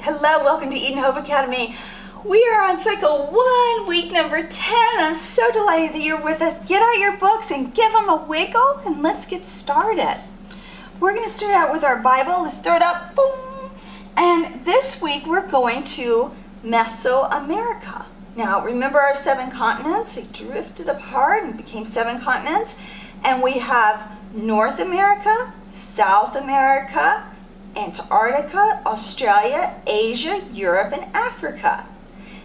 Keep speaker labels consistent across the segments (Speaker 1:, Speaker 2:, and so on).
Speaker 1: Hello, welcome to Eden Hope Academy. We are on cycle 1, week number 10. I'm so delighted that you're with us. Get out your books and give them a wiggle, and let's get started. We're going to start out with our Bible. Let's throw it up. Boom. And this week we're going to Mesoamerica. Now, remember our 7 continents? They drifted apart and became 7 continents. And we have North America, South America, Antarctica, Australia, Asia, Europe, and Africa.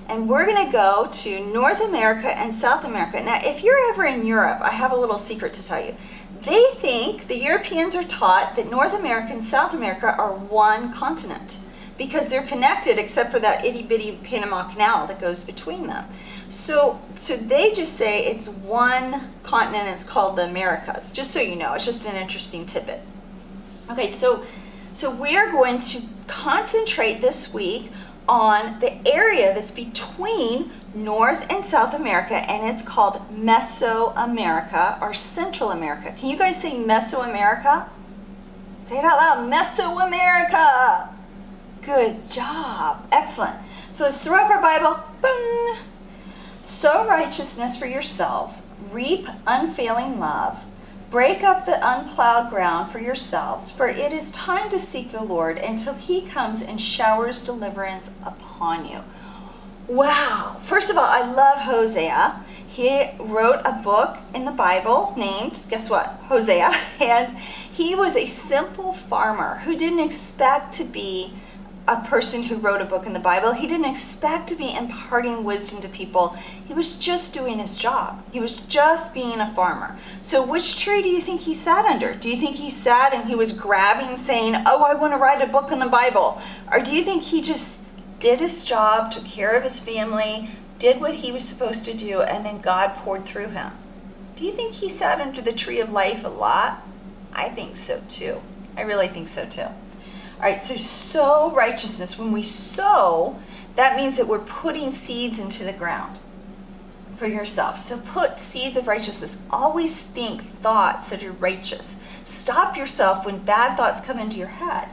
Speaker 1: And we're going to go to North America and South America. Now, if you're ever in Europe, I have a little secret to tell you. They think, the Europeans are taught, that North America and South America are one continent because they're connected except for that itty-bitty Panama Canal that goes between them. So they just say it's one continent, it's called the Americas, just so you know. It's just an interesting tidbit. Okay, so we're going to concentrate this week on the area that's between North and South America, and it's called Mesoamerica or Central America. Can you guys say Mesoamerica? Say it out loud, Mesoamerica. Good job, excellent. So let's throw up our Bible. Boom. Sow righteousness for yourselves, reap unfailing love. Break up the unplowed ground for yourselves, for it is time to seek the Lord until he comes and showers deliverance upon you. Wow. First of all, I love Hosea. He wrote a book in the Bible named, guess what? Hosea. And he was a simple farmer who didn't expect to be a person who wrote a book in the Bible. He didn't expect to be imparting wisdom to people. He was just doing his job. He was just being a farmer. So which tree do you think he sat under? Do you think he sat and he was grabbing saying, oh, I want to write a book in the Bible? Or do you think he just did his job, took care of his family, did what he was supposed to do, and then God poured through him? Do you think he sat under the tree of life a lot? I think so too. I really think so too. All right, so sow righteousness. When we sow, that means that we're putting seeds into the ground for yourself. So put seeds of righteousness. Always think thoughts that are righteous. Stop yourself when bad thoughts come into your head.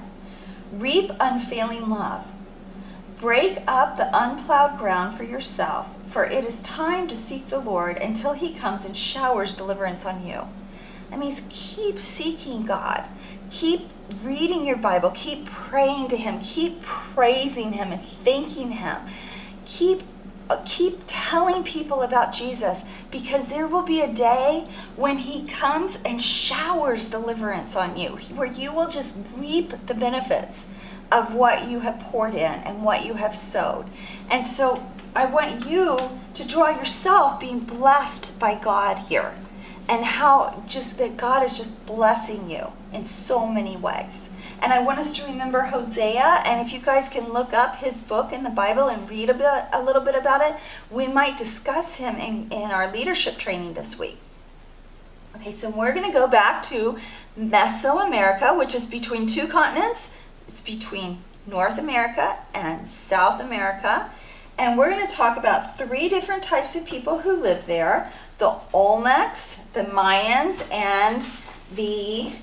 Speaker 1: Reap unfailing love. Break up the unplowed ground for yourself, for it is time to seek the Lord until he comes and showers deliverance on you. That means keep seeking God. Keep reading your Bible. Keep praying to him. Keep praising him and thanking him. Keep telling people about Jesus, because there will be a day when he comes and showers deliverance on you, where you will just reap the benefits of what you have poured in and what you have sowed. And so I want you to draw yourself being blessed by God here, and how just that God is just blessing you in so many ways. And I want us to remember Hosea, and if you guys can look up his book in the Bible and read a little bit about it, we might discuss him in our leadership training this week. Okay, so we're going to go back to Mesoamerica, which is between 2 continents. It's between North America and South America. And we're going to talk about 3 different types of people who live there: the Olmecs, the Mayans, and the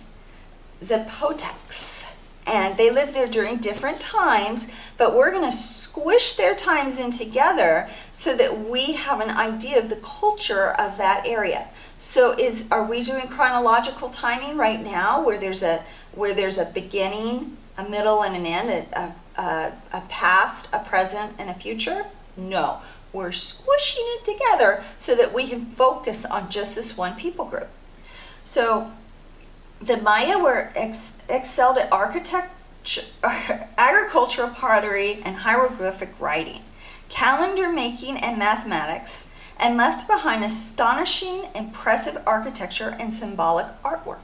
Speaker 1: Zapotecs. And they lived there during different times, but we're going to squish their times in together so that we have an idea of the culture of that area. So are we doing chronological timing right now, where there's a beginning, a middle, and an end, a past, a present, and a future? No. We're squishing it together so that we can focus on just this one people group. So the Maya were excelled at architecture, agricultural pottery, and hieroglyphic writing, calendar making, and mathematics, and left behind astonishing, impressive architecture and symbolic artwork.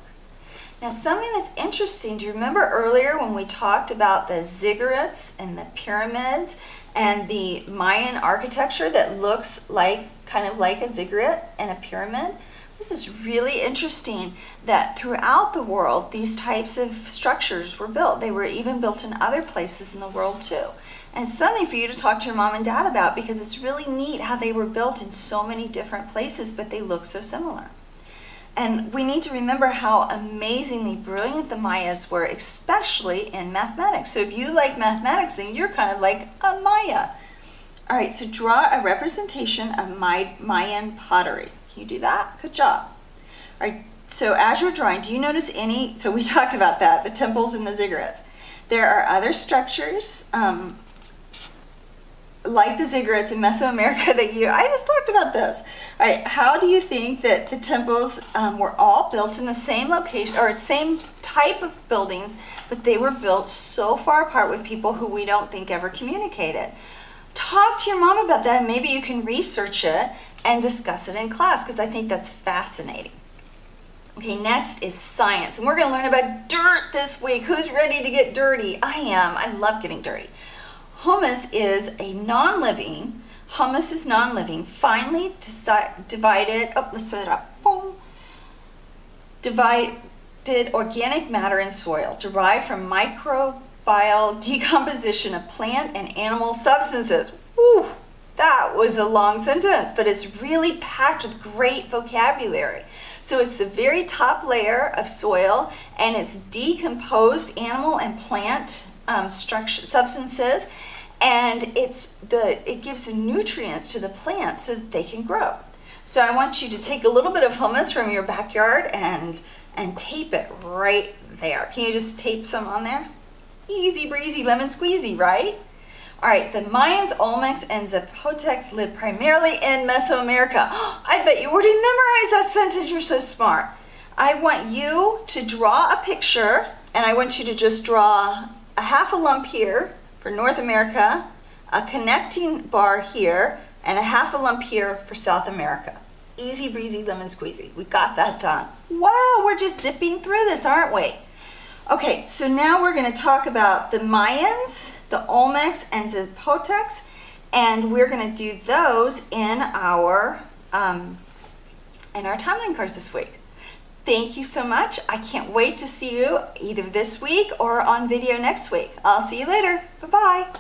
Speaker 1: Now, something that's interesting, do you remember earlier when we talked about the ziggurats and the pyramids and the Mayan architecture that looks kind of like a ziggurat and a pyramid? This is really interesting that throughout the world, these types of structures were built. They were even built in other places in the world too. And something for you to talk to your mom and dad about, because it's really neat how they were built in so many different places, but they look so similar. And we need to remember how amazingly brilliant the Mayas were, especially in mathematics. So if you like mathematics, then you're kind of like a Maya. All right, so draw a representation of Mayan pottery. Can you do that? Good job. All right, so as you're drawing, do you notice any, so we talked about that, the temples and the ziggurats. There are other structures like the ziggurats in Mesoamerica that I just talked about those. All right, how do you think that the temples were all built in the same location, or same type of buildings, but they were built so far apart with people who we don't think ever communicated? Talk to your mom about that, and maybe you can research it and discuss it in class, because I think that's fascinating. Okay, next is science, and we're going to learn about dirt this week. Who's ready to get dirty? I am. I love getting dirty. Humus is a non-living, finely divided, let's start it up. Boom. Divided organic matter in soil, derived from microbial decomposition of plant and animal substances. Woo, that was a long sentence, but it's really packed with great vocabulary. So it's the very top layer of soil, and it's decomposed animal and plant substances, and it gives the nutrients to the plants so that they can grow. So I want you to take a little bit of humus from your backyard and tape it right there. Can you just tape some on there? Easy breezy, lemon squeezy, right? All right, the Mayans, Olmecs, and Zapotecs lived primarily in Mesoamerica. I bet you already memorized that sentence. You're so smart. I want you to draw a picture, and I want you to just draw a half a lump here for North America, a connecting bar here, and a half a lump here for South America. Easy breezy, lemon squeezy. We got that done. Wow, we're just zipping through this, aren't we? Okay, so now we're going to talk about the Mayans, the Olmecs, and Zapotecs, and we're going to do those in our timeline cards this week. Thank you so much. I can't wait to see you either this week or on video next week. I'll see you later. Bye-bye.